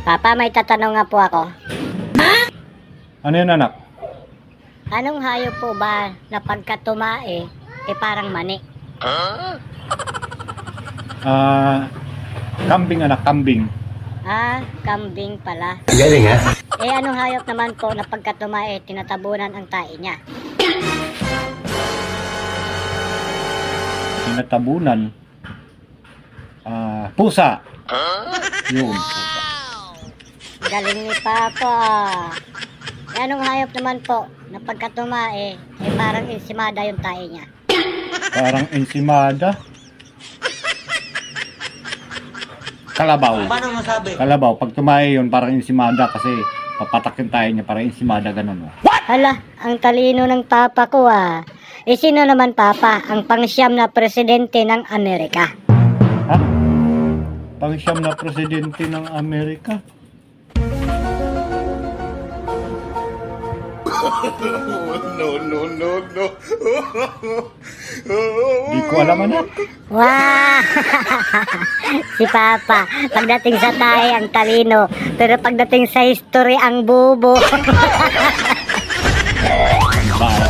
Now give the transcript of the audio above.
Papa, may tatanong nga po ako. Ano yun, anak? Anong hayop po ba na pagka tumae, parang mani? Kambing, anak, kambing. Kambing pala. Galing ha? Anong hayop naman po na pagka tumae, tinatabunan ang tae niya? Tinatabunan. Pusa. Yun, pusa. Galing ni Papa. Anong hayop naman po na pagka tumae, parang insimada yung tae niya? Parang ensimada. Kalabaw. Paano masabi? Kalabaw. Pag tumae yun, parang ensimada kasi papatak yung tayo niya, parang ensimada, ganun. Hala, ang talino ng Papa ko sino naman Papa ang pangsyam na presidente ng Amerika? Ha? Pang-siyam na presidente ng Amerika? No. Di ko alam, anak. Wow! Si Papa, pagdating sa tae ang talino, pero pagdating sa history ang bobo. Bye.